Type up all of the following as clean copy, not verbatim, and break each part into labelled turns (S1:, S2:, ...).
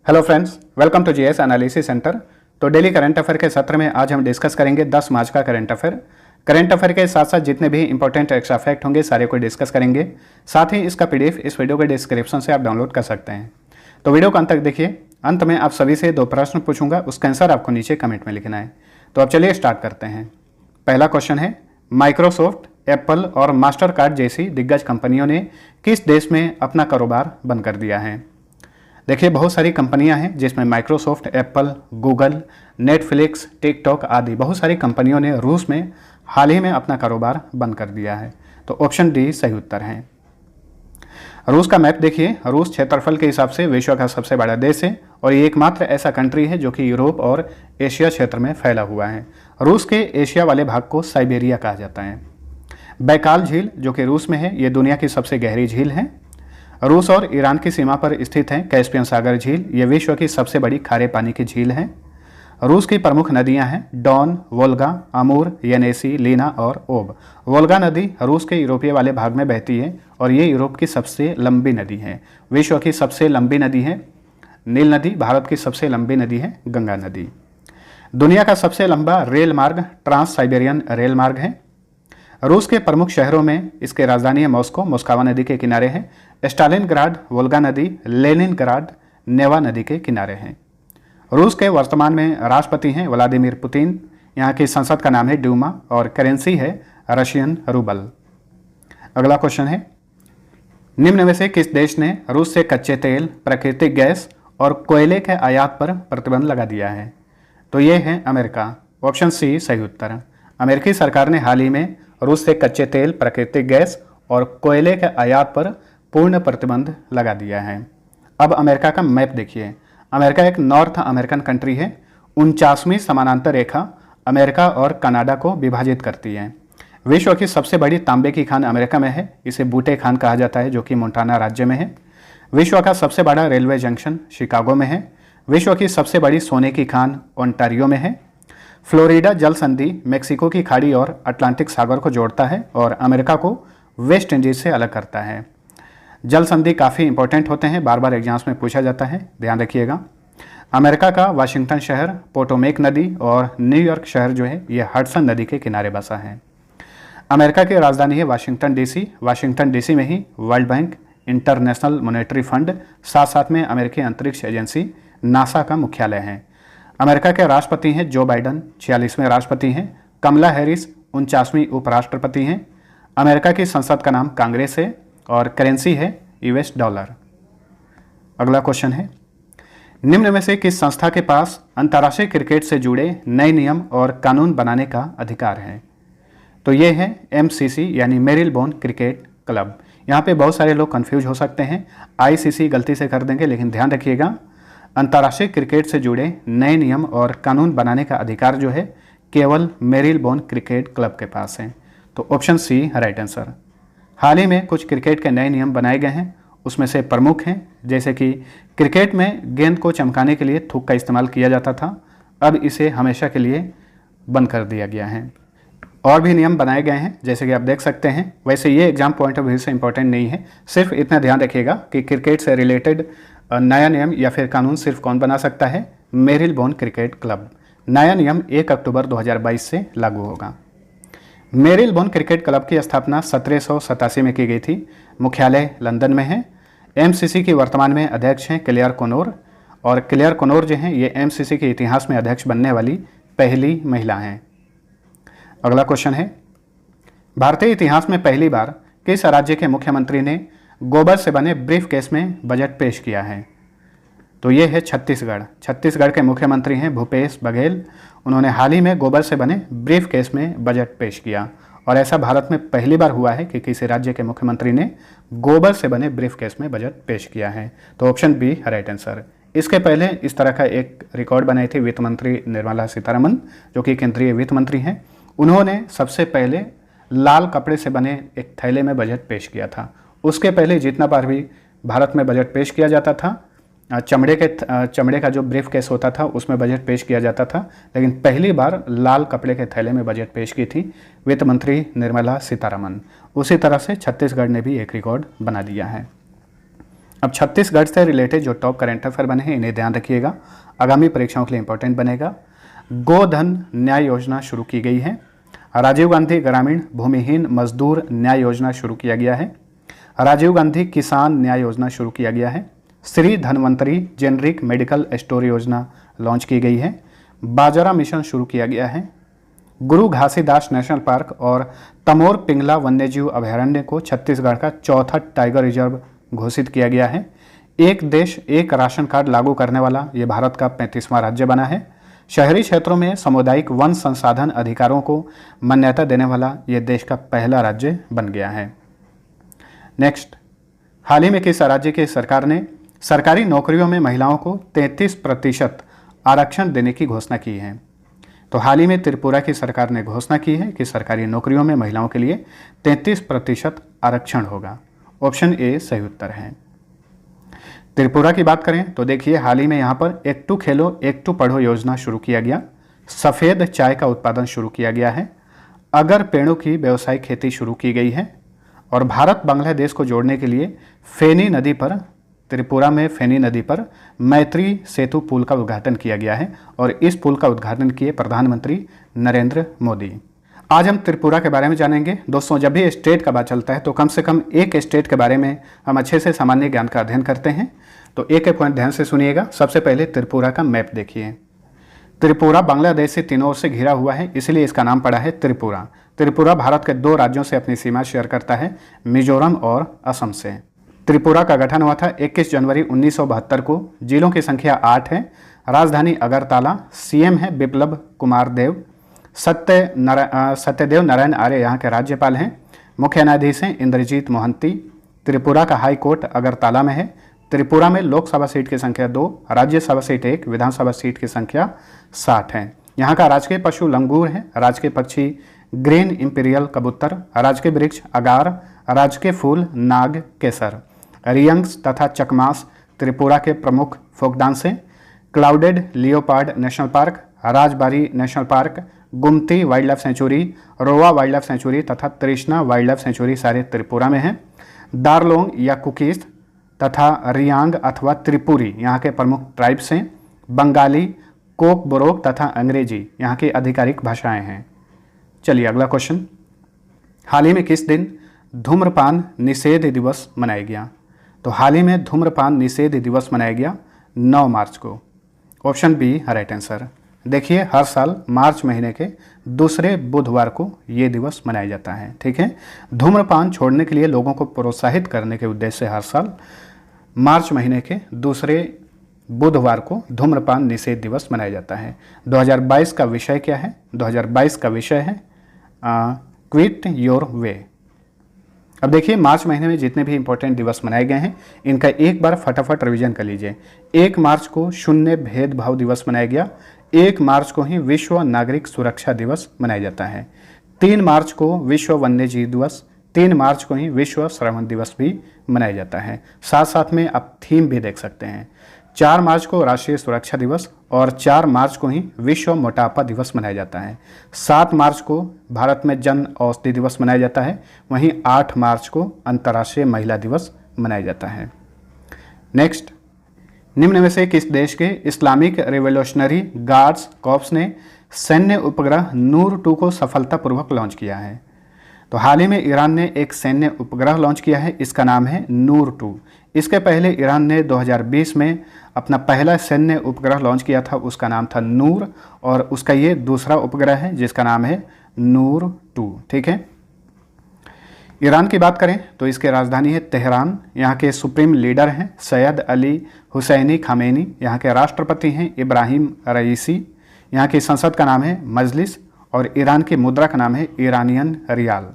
S1: Hello friends, welcome to GS analysis centre. तो daily current affair के सत्र में आज हम डिस्कस करेंगे 10 मार्च का करंट अफेयर। करंट अफेयर के साथ साथ जितने भी इंपॉर्टेंट एक्स्ट्रा फैक्ट होंगे सारे को डिस्कस करेंगे। साथ ही इसका पीडीएफ इस वीडियो के डिस्क्रिप्शन से आप डाउनलोड कर सकते हैं। तो वीडियो को अंत तक देखिए। अंत में आप सभी से 2 प्रश्न पूछूंगा, उसका आंसर आपको नीचे कमेंट में लिखना है। तो अब चलिए स्टार्ट करते हैं। पहला क्वेश्चन है, माइक्रोसॉफ्ट, एप्पल और मास्टर कार्ड जैसी दिग्गज कंपनियों ने किस देश में अपना कारोबार बंद कर दिया है? देखिए, बहुत सारी कंपनियां हैं जिसमें Microsoft, Apple, Google, Netflix, TikTok आदि बहुत सारी कंपनियों ने रूस में हाल ही में अपना कारोबार बंद कर दिया है। तो ऑप्शन डी सही उत्तर है। रूस का मैप देखिए। रूस क्षेत्रफल के हिसाब से विश्व का सबसे बड़ा देश है और ये एकमात्र ऐसा कंट्री है जो कि यूरोप और एशिया क्षेत्र में फैला हुआ है। रूस के एशिया वाले भाग को साइबेरिया कहा जाता है। बैकाल झील जो कि रूस में है, ये दुनिया की सबसे गहरी झील है। रूस और ईरान की सीमा पर स्थित है कैस्पियन सागर झील, ये विश्व की सबसे बड़ी खारे पानी की झील है। रूस की प्रमुख नदियां हैं डॉन, वोल्गा, अमूर, येनेसी, लीना और ओब। वोल्गा नदी रूस के यूरोपीय वाले भाग में बहती है और ये यूरोप की सबसे लंबी नदी है। विश्व की सबसे लंबी नदी है नील नदी। भारत की सबसे लंबी नदी है गंगा नदी। दुनिया का सबसे लंबा रेल मार्ग ट्रांस साइबेरियन रेल मार्ग है। रूस के प्रमुख शहरों में इसके राजधानी है मॉस्को, मोस्कावा नदी के किनारे है। स्टालिनग्राड, वोल्गा नदी, लेनिनग्राड नेवा नदी के किनारे हैं। रूस के वर्तमान में राष्ट्रपति हैं व्लादिमीर पुतिन। यहाँ की संसद का नाम है ड्यूमा और करेंसी है रशियन रूबल। अगला क्वेश्चन है, निम्न में से किस देश ने रूस से कच्चे तेल, प्राकृतिक गैस और कोयले के आयात पर प्रतिबंध लगा दिया है? तो ये है अमेरिका। ऑप्शन सी सही उत्तर। अमेरिकी सरकार ने हाल ही में रूस से कच्चे तेल, प्राकृतिक गैस और कोयले के आयात पर पूर्ण प्रतिबंध लगा दिया है। अब अमेरिका का मैप देखिए। अमेरिका एक नॉर्थ अमेरिकन कंट्री है। 49वीं समानांतर रेखा अमेरिका और कनाडा को विभाजित करती है। विश्व की सबसे बड़ी तांबे की खान अमेरिका में है, इसे बूटे खान कहा जाता है जो कि मोंटाना राज्य में है। विश्व का सबसे बड़ा रेलवे जंक्शन शिकागो में है। विश्व की सबसे बड़ी सोने की खान ओंटारियो में है। फ्लोरिडा जल संधि मेक्सिको की खाड़ी और अटलांटिक सागर को जोड़ता है और अमेरिका को वेस्ट इंडीज से अलग करता है। जल संधि काफ़ी इंपॉर्टेंट होते हैं, बार बार एग्जाम्स में पूछा जाता है, ध्यान रखिएगा। अमेरिका का वाशिंगटन शहर पोटोमेक नदी और न्यूयॉर्क शहर जो है ये हडसन नदी के किनारे बसा है। अमेरिका की राजधानी है वाशिंगटन डीसी। वाशिंगटन डीसी में ही world bank, international monetary fund, साथ साथ में अमेरिकी अंतरिक्ष एजेंसी नासा का मुख्यालय है। अमेरिका के राष्ट्रपति हैं जो बाइडन, 46वें राष्ट्रपति हैं। कमला हैरिस 49वीं उपराष्ट्रपति हैं। अमेरिका की संसद का नाम कांग्रेस है और करेंसी है यूएस डॉलर। अगला क्वेश्चन है, निम्न में से किस संस्था के पास अंतर्राष्ट्रीय क्रिकेट से जुड़े नए नियम और कानून बनाने का अधिकार है? तो ये है एमसीसी यानी मेरिलबोन क्रिकेट क्लब। यहाँ पे बहुत सारे लोग कंफ्यूज हो सकते हैं, आईसीसी गलती से कर देंगे, लेकिन ध्यान रखिएगा अंतर्राष्ट्रीय क्रिकेट से जुड़े नए नियम और कानून बनाने का अधिकार जो है केवल मेरिलबोन क्रिकेट क्लब के पास है। तो ऑप्शन सी राइट आंसर। हाल ही में कुछ क्रिकेट के नए नियम बनाए गए हैं, उसमें से प्रमुख हैं जैसे कि क्रिकेट में गेंद को चमकाने के लिए थूक का इस्तेमाल किया जाता था, अब इसे हमेशा के लिए बंद कर दिया गया है। और भी नियम बनाए गए हैं जैसे कि आप देख सकते हैं। वैसे ये एग्जाम पॉइंट ऑफ व्यू से इंपॉर्टेंट नहीं है, सिर्फ इतना ध्यान रखिएगा कि क्रिकेट से रिलेटेड नया नियम या फिर कानून सिर्फ कौन बना सकता है? Marylebone cricket club. नया नियम 1 अक्टूबर 2022 से लागू होगा। मेरिलबोन क्रिकेट क्लब की स्थापना 1787 में की गई थी। मुख्यालय लंदन में है। एमसीसी की वर्तमान में अध्यक्ष हैं क्लेयर कोनोर और क्लेयर कोनोर जो हैं ये एमसीसी के इतिहास में अध्यक्ष बनने वाली पहली महिला हैं। अगला क्वेश्चन है, भारतीय इतिहास में पहली बार किस राज्य के मुख्यमंत्री ने गोबर से बने ब्रीफ केस में बजट पेश किया है? तो ये है छत्तीसगढ़। छत्तीसगढ़ के मुख्यमंत्री हैं भूपेश बघेल। उन्होंने हाल ही में गोबर से बने ब्रीफ केस में बजट पेश किया और ऐसा भारत में पहली बार हुआ है कि किसी राज्य के मुख्यमंत्री ने गोबर से बने ब्रीफ केस में बजट पेश किया है। तो ऑप्शन बी राइट आंसर। इसके पहले इस तरह का एक रिकॉर्ड बनाई थी वित्त मंत्री निर्मला सीतारमन जो कि केंद्रीय वित्त मंत्री हैं। उन्होंने सबसे पहले लाल कपड़े से बने एक थैले में बजट पेश किया था। उसके पहले जितना बार भी भारत में बजट पेश किया जाता था चमड़े का जो ब्रीफ केस होता था उसमें बजट पेश किया जाता था, लेकिन पहली बार लाल कपड़े के थैले में बजट पेश की थी वित्त मंत्री निर्मला सीतारमन। उसी तरह से छत्तीसगढ़ ने भी एक रिकॉर्ड बना दिया है। अब छत्तीसगढ़ से रिलेटेड जो टॉप करंट अफेयर बने हैं इन्हें ध्यान रखिएगा, आगामी परीक्षाओं के लिए इंपॉर्टेंट बनेगा। गोधन न्याय योजना शुरू की गई है। राजीव गांधी ग्रामीण भूमिहीन मजदूर न्याय योजना शुरू किया गया है। राजीव गांधी किसान न्याय योजना शुरू किया गया है। Shri Dhanvantari generic medical store योजना लॉन्च की गई है। बाजरा मिशन शुरू किया गया है। गुरु घासीदास नेशनल पार्क और तमोर पिंगला वन्यजीव अभयारण्य को छत्तीसगढ़ का चौथा टाइगर रिजर्व घोषित किया गया है। एक देश एक राशन कार्ड लागू करने वाला ये भारत का 35वां राज्य बना है। शहरी क्षेत्रों में सामुदायिक वन संसाधन अधिकारों को मान्यता देने वाला ये देश का पहला राज्य बन गया है। नेक्स्ट, हाल ही में किस राज्य की सरकार ने सरकारी नौकरियों में महिलाओं को 33% आरक्षण देने की घोषणा की है? तो हाल ही में त्रिपुरा की सरकार ने घोषणा की है कि सरकारी नौकरियों में महिलाओं के लिए 33% आरक्षण होगा। ऑप्शन ए सही उत्तर है। त्रिपुरा की बात करें तो देखिए, हाल ही में यहाँ पर एक टू खेलो एक टू पढ़ो योजना शुरू किया गया। सफ़ेद चाय का उत्पादन शुरू किया गया है। अगर पेड़ों की व्यावसायिक खेती शुरू की गई है और भारत बांग्लादेश को जोड़ने के लिए फेनी नदी पर, त्रिपुरा में फेनी नदी पर मैत्री सेतु पुल का उद्घाटन किया गया है और इस पुल का उद्घाटन किए प्रधानमंत्री नरेंद्र मोदी। आज हम त्रिपुरा के बारे में जानेंगे। दोस्तों, जब भी स्टेट का बात चलता है तो कम से कम एक स्टेट के बारे में हम अच्छे से सामान्य ज्ञान का अध्ययन करते हैं। तो एक एक पॉइंट ध्यान से सुनिएगा। सबसे पहले त्रिपुरा का मैप देखिए। त्रिपुरा बांग्लादेश से तीनों ओर से घिरा हुआ है, इसलिए इसका नाम पड़ा है त्रिपुरा। त्रिपुरा भारत के 2 राज्यों से अपनी सीमा शेयर करता है, मिजोरम और असम से। त्रिपुरा का गठन हुआ था 21 जनवरी 1972 को। जिलों की संख्या 8 है। राजधानी अगरतला। सीएम है बिप्लब कुमार देव। सत्यदेव नारायण आर्य यहाँ के राज्यपाल हैं। मुख्य न्यायाधीश हैं इंद्रजीत मोहंती। त्रिपुरा का हाई कोर्ट अगरतला में है। त्रिपुरा में लोकसभा सीट की संख्या 2, राज्यसभा सीट 1, विधानसभा सीट की संख्या 60 है। यहाँ का राजकीय पशु लंगूर है। राजकीय पक्षी ग्रीन इंपीरियल कबूतर। राजकीय वृक्ष अगार। राजकीय फूल नाग केसर। रियंग्स तथा चकमास त्रिपुरा के प्रमुख फोक डांस हैं। Clouded leopard national park, Rajbari national park, Gumti wildlife sanctuary, Rowa wildlife sanctuary तथा तृष्णा वाइल्ड लाइफ सेंचुरी सारे त्रिपुरा में हैं। दारलोंग या कुकीज तथा रियांग अथवा त्रिपुरी यहाँ के प्रमुख ट्राइब्स हैं। बंगाली, कोक बोरोक तथा अंग्रेजी यहाँ की आधिकारिक भाषाएं हैं। चलिए अगला क्वेश्चन। हाल ही में किस दिन धूम्रपान निषेध दिवस मनाया गया? तो हाल ही में धूम्रपान निषेध दिवस मनाया गया 9 मार्च को। Option B right answer. देखिए, हर साल मार्च महीने के दूसरे बुधवार को ये दिवस मनाया जाता है। ठीक है, धूम्रपान छोड़ने के लिए लोगों को प्रोत्साहित करने के उद्देश्य से हर साल मार्च महीने के दूसरे बुधवार को धूम्रपान निषेध दिवस मनाया जाता है। 2022 का विषय क्या है? 2022 का विषय है क्विट योर वे। अब देखिए, मार्च महीने में जितने भी इंपॉर्टेंट दिवस मनाए गए हैं इनका एक बार फटाफट रिवीजन कर लीजिए। 1 मार्च को शून्य भेदभाव दिवस मनाया गया। 1 मार्च को ही विश्व नागरिक सुरक्षा दिवस मनाया जाता है। 3 मार्च को विश्व वन्यजीव दिवस। 3 मार्च को ही विश्व श्रवण दिवस भी मनाया जाता है। साथ साथ में आप थीम भी देख सकते हैं। 4 मार्च को राष्ट्रीय सुरक्षा दिवस और 4 मार्च को ही विश्व मोटापा दिवस मनाया जाता है। 7 मार्च को भारत में जन औषधि दिवस मनाया जाता है। वहीं 8 मार्च को अंतर्राष्ट्रीय महिला दिवस मनाया जाता है। नेक्स्ट, निम्न में से किस देश के इस्लामिक रिवोल्यूशनरी गार्ड्स कॉर्प्स ने सैन्य उपग्रह नूर 2 को सफलतापूर्वक लॉन्च किया है? तो हाल ही में ईरान ने एक सैन्य उपग्रह लॉन्च किया है, इसका नाम है नूर 2। इसके पहले ईरान ने 2020 में अपना पहला सैन्य उपग्रह लॉन्च किया था, उसका नाम था नूर, और उसका ये दूसरा उपग्रह है जिसका नाम है नूर 2। ठीक है, ईरान की बात करें तो इसकी राजधानी है तेहरान। यहाँ के सुप्रीम लीडर हैं सैयद अली हुसैनी खामेनी। यहाँ के राष्ट्रपति हैं इब्राहिम रईसी। यहाँ की संसद का नाम है मजलिस और ईरान की मुद्रा का नाम है ईरानियन रियाल।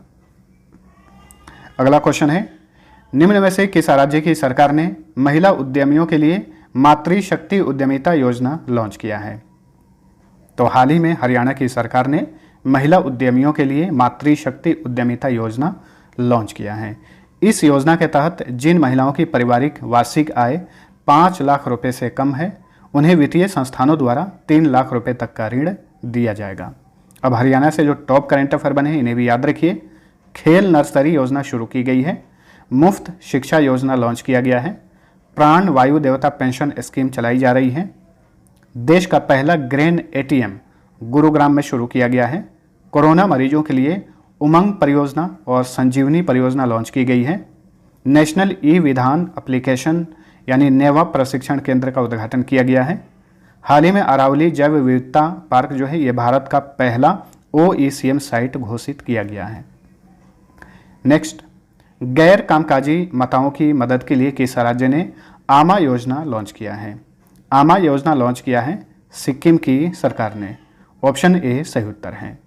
S1: अगला क्वेश्चन है, निम्न में से किस राज्य की सरकार ने महिला उद्यमियों के लिए मातृशक्ति उद्यमिता योजना लॉन्च किया है? तो हाल ही में हरियाणा की सरकार ने महिला उद्यमियों के लिए मातृशक्ति उद्यमिता योजना लॉन्च किया है। इस योजना के तहत जिन महिलाओं की पारिवारिक वार्षिक आय 5 लाख रुपए से कम है उन्हें वित्तीय संस्थानों द्वारा 3 लाख रुपए तक का ऋण दिया जाएगा। अब हरियाणा से जो टॉप करंट अफेयर बने हैं इन्हें भी याद रखिए। खेल नर्सरी योजना शुरू की गई है। मुफ्त शिक्षा योजना लॉन्च किया गया है। प्राण वायु देवता पेंशन स्कीम चलाई जा रही है। देश का पहला ग्रेन एटीएम गुरुग्राम में शुरू किया गया है। कोरोना मरीजों के लिए उमंग परियोजना और संजीवनी परियोजना लॉन्च की गई है। नेशनल ई विधान एप्लीकेशन यानी नेवा प्रशिक्षण केंद्र का उद्घाटन किया गया है। हाल ही में अरावली जैव विविधता पार्क जो है ये भारत का पहला OECM साइट घोषित किया गया है। नेक्स्ट, गैर कामकाजी माताओं की मदद के लिए किस राज्य ने आमा योजना लॉन्च किया है? आमा योजना लॉन्च किया है सिक्किम की सरकार ने। ऑप्शन ए सही उत्तर है।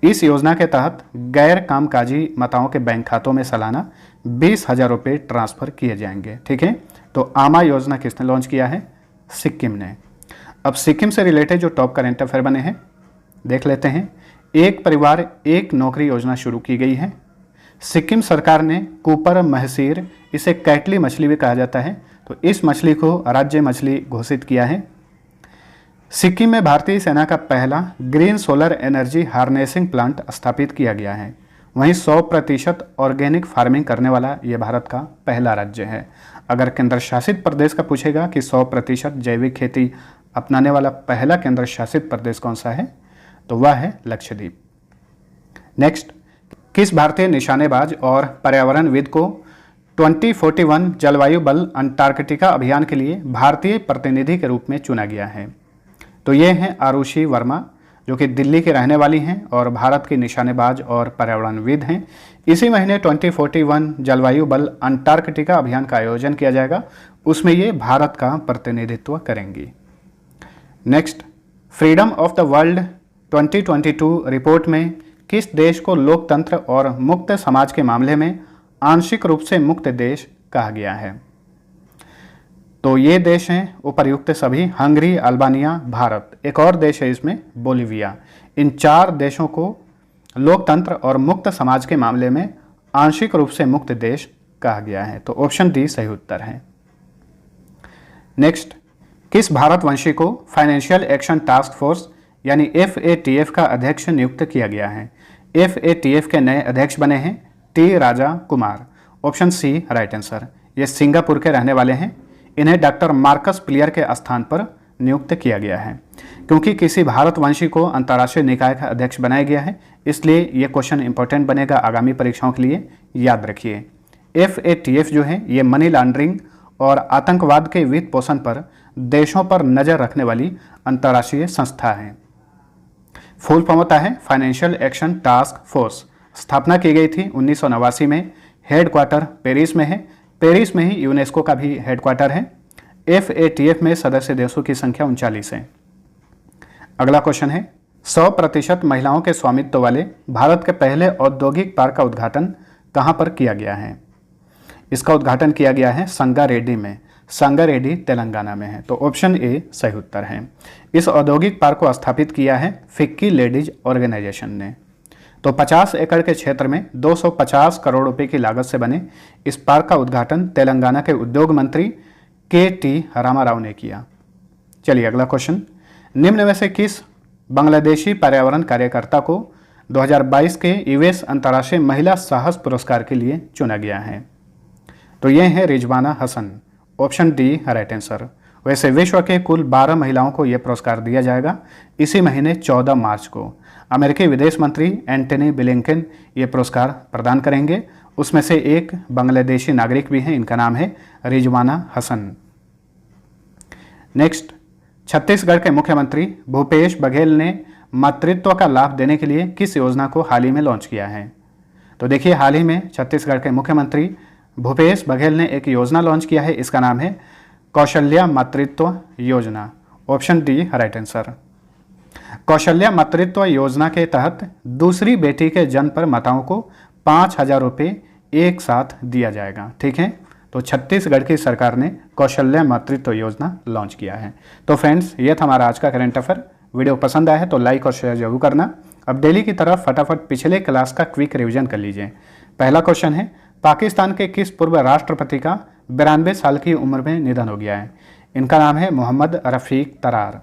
S1: इस योजना के तहत गैर कामकाजी माताओं के बैंक खातों में सालाना 20,000 रुपये ट्रांसफ़र किए जाएंगे। ठीक है, तो आमा योजना किसने लॉन्च किया है? सिक्किम ने। अब सिक्किम से रिलेटेड जो टॉप करंट अफेयर बने हैं देख लेते हैं। एक परिवार एक नौकरी योजना शुरू की गई है। सिक्किम सरकार ने कुपर महसीर, इसे कैटली मछली भी कहा जाता है, तो इस मछली को राज्य मछली घोषित किया है। सिक्किम में भारतीय सेना का पहला green solar energy harnessing plant स्थापित किया गया है। वहीं 100% ऑर्गेनिक फार्मिंग करने वाला ये भारत का पहला राज्य है। अगर केंद्र शासित प्रदेश का पूछेगा कि 100% जैविक खेती अपनाने वाला पहला केंद्र शासित प्रदेश कौन सा है, तो वह है लक्षद्वीप। नेक्स्ट, किस भारतीय निशानेबाज और पर्यावरणविद को 2041 जलवायु बल अंटार्कटिका अभियान के लिए भारतीय प्रतिनिधि के रूप में चुना गया है? तो ये हैं आरुषि वर्मा, जो कि दिल्ली की रहने वाली हैं और भारत की निशानेबाज और पर्यावरणविद हैं। इसी महीने 2041 जलवायु बल अंटार्कटिका अभियान का आयोजन किया जाएगा, उसमें ये भारत का प्रतिनिधित्व करेंगी। Next, freedom of the world 2022 report में किस देश को लोकतंत्र और मुक्त समाज के मामले में आंशिक रूप से मुक्त देश कहा गया है? तो ये देश हैं उपर्युक्त सभी, हंगरी, अल्बानिया, भारत, एक और देश है इसमें बोलिविया। इन 4 देशों को लोकतंत्र और मुक्त समाज के मामले में आंशिक रूप से मुक्त देश कहा गया है। तो ऑप्शन डी सही उत्तर है। नेक्स्ट, किस भारतवंशी को फाइनेंशियल एक्शन टास्क फोर्स यानी FATF का अध्यक्ष नियुक्त किया गया है? FATF के नए अध्यक्ष बने हैं T Raja Kumar. Option C right answer. ये सिंगापुर के रहने वाले हैं। इन्हें डॉक्टर मार्कस प्लियर के स्थान पर नियुक्त किया गया है। क्योंकि किसी भारतवंशी को अंतर्राष्ट्रीय निकाय का अध्यक्ष बनाया गया है, इसलिए ये क्वेश्चन इंपॉर्टेंट बनेगा आगामी परीक्षाओं के लिए, याद रखिए। FATF जो है ये मनी लॉन्ड्रिंग और आतंकवाद के वित्त पोषण पर देशों पर नज़र रखने वाली अंतर्राष्ट्रीय संस्था है। फुल फॉर्म होता है फाइनेंशियल एक्शन टास्क फोर्स। स्थापना की गई थी 1989 में। हेडक्वार्टर पेरिस में है। पेरिस में ही यूनेस्को का भी हेडक्वार्टर है। FATF में सदस्य देशों की संख्या 39 है। अगला क्वेश्चन है, 100% महिलाओं के स्वामित्व वाले भारत के पहले औद्योगिक पार्क का उद्घाटन कहाँ पर किया गया है? इसका उद्घाटन किया गया है संगारेड्डी में। संगारेड्डी तेलंगाना में है। तो ऑप्शन ए सही उत्तर है। इस औद्योगिक पार्क को स्थापित किया है फिक्की लेडीज ऑर्गेनाइजेशन ने। तो 50 एकड़ के क्षेत्र में 250 करोड़ रुपए की लागत से बने इस पार्क का उद्घाटन तेलंगाना के उद्योग मंत्री KT रामाराव ने किया। चलिए अगला क्वेश्चन, निम्न में से किस बांग्लादेशी पर्यावरण कार्यकर्ता को 2022 के यूएस अंतर्राष्ट्रीय महिला साहस पुरस्कार के लिए चुना गया है? तो ये है Rizwana Hasan. Option D right answer. वैसे विश्व के कुल 12 महिलाओं को यह पुरस्कार दिया जाएगा इसी महीने 14 मार्च को। अमेरिकी विदेश मंत्री एंटनी ब्लिंकन ये पुरस्कार प्रदान करेंगे। उसमें से एक बांग्लादेशी नागरिक भी हैं, इनका नाम है रिजवाना हसन। नेक्स्ट, छत्तीसगढ़ के मुख्यमंत्री भूपेश बघेल ने मातृत्व का लाभ देने के लिए किस योजना को हाल ही में लॉन्च किया है? तो देखिए, हाल ही में छत्तीसगढ़ के मुख्यमंत्री भूपेश बघेल ने एक योजना लॉन्च किया है। इसका नाम है कौशल्या मातृत्व योजना। Option D right answer. Kaushalya मातृत्व योजना के तहत दूसरी बेटी के जन्म पर माताओं को 5,000 रुपये एक साथ दिया जाएगा। ठीक है, तो छत्तीसगढ़ की सरकार ने कौशल्या मातृत्व योजना लॉन्च किया है। तो फ्रेंड्स, ये था हमारा आज का करंट अफेयर। वीडियो पसंद आया है तो लाइक और शेयर जरूर करना। अब डेली की तरफ फटाफट पिछले क्लास का क्विक रिवीजन कर लीजिए। पहला क्वेश्चन है, पाकिस्तान के किस पूर्व राष्ट्रपति का 92 साल की उम्र में निधन हो गया है? इनका नाम है मोहम्मद रफ़ीक तरार।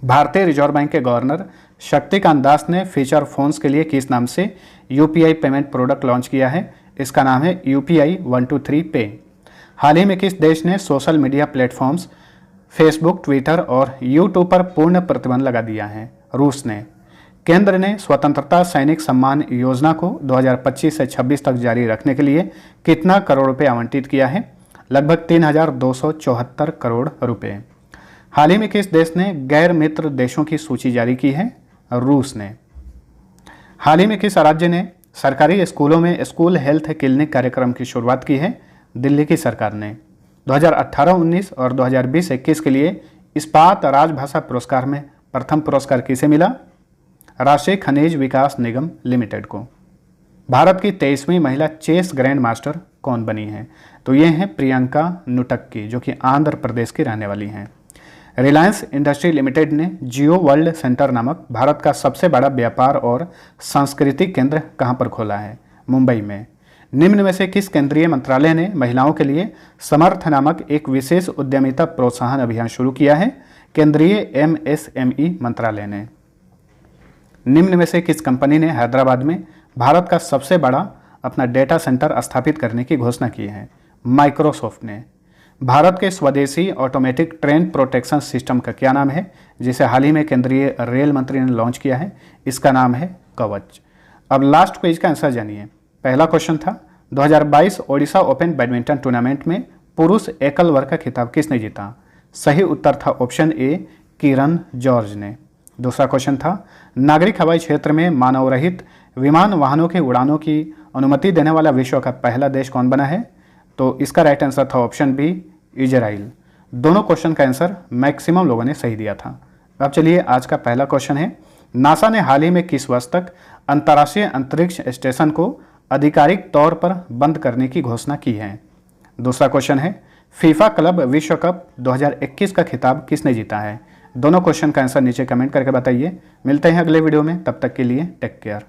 S1: भारतीय रिजर्व बैंक के गवर्नर शक्तिकांत दास ने फीचर फोन्स के लिए किस नाम से UPI पेमेंट प्रोडक्ट लॉन्च किया है? इसका नाम है UPI 123 पे। हाल ही में किस देश ने social media platforms Facebook, Twitter और यूट्यूब पर पूर्ण प्रतिबंध लगा दिया है? रूस ने। केंद्र ने स्वतंत्रता सैनिक सम्मान योजना को 2025 से 26 तक जारी रखने के लिए कितना करोड़ रुपए आवंटित किया है? लगभग 3,274 करोड़ रुपए। हाल ही में किस देश ने गैर मित्र देशों की सूची जारी की है? रूस ने। हाल ही में किस राज्य ने सरकारी स्कूलों में स्कूल हेल्थ क्लिनिक कार्यक्रम की शुरुआत की है? दिल्ली की सरकार ने। 2018-19 और 2020-21 के लिए इस्पात राजभाषा पुरस्कार में प्रथम पुरस्कार किसे मिला? राष्ट्रीय खनिज विकास निगम लिमिटेड को। भारत की 23वीं महिला चेस ग्रैंड मास्टर कौन बनी है? तो ये हैं प्रियंका नुटक्की, जो कि आंध्र प्रदेश की रहने वाली हैं। रिलायंस इंडस्ट्री लिमिटेड ने जियो वर्ल्ड सेंटर नामक भारत का सबसे बड़ा व्यापार और सांस्कृतिक केंद्र कहां पर खोला है? मुंबई में। निम्न में से किस केंद्रीय मंत्रालय ने महिलाओं के लिए समर्थ नामक एक विशेष उद्यमिता प्रोत्साहन अभियान शुरू किया है? केंद्रीय MSME मंत्रालय ने। निम्न में से किस कंपनी ने हैदराबाद में भारत का सबसे बड़ा अपना डेटा सेंटर स्थापित करने की घोषणा की है? माइक्रोसॉफ्ट ने। भारत के स्वदेशी ऑटोमेटिक ट्रेन प्रोटेक्शन सिस्टम का क्या नाम है, जिसे हाल ही में केंद्रीय रेल मंत्री ने लॉन्च किया है? इसका नाम है कवच। अब लास्ट पेज का आंसर जानिए। पहला क्वेश्चन था 2022 ओडिशा ओपन बैडमिंटन टूर्नामेंट में पुरुष एकल वर्ग का खिताब किसने जीता? सही उत्तर था ऑप्शन ए, किरण जॉर्ज ने। दूसरा क्वेश्चन था नागरिक हवाई क्षेत्र में मानव रहित विमान वाहनों की उड़ानों की अनुमति देने वाला विश्व का पहला देश कौन बना है? तो इसका राइट आंसर था ऑप्शन बी, इजराइल। दोनों क्वेश्चन का आंसर मैक्सिमम लोगों ने सही दिया था। अब चलिए आज का पहला क्वेश्चन है, नासा ने हाल ही में किस वर्ष तक अंतर्राष्ट्रीय अंतरिक्ष स्टेशन को आधिकारिक तौर पर बंद करने की घोषणा की है? दूसरा क्वेश्चन है फीफा क्लब विश्व कप 2021 का खिताब किसने जीता है? दोनों क्वेश्चन का आंसर नीचे कमेंट करके बताइए। मिलते हैं अगले वीडियो में, तब तक के लिए टेक केयर।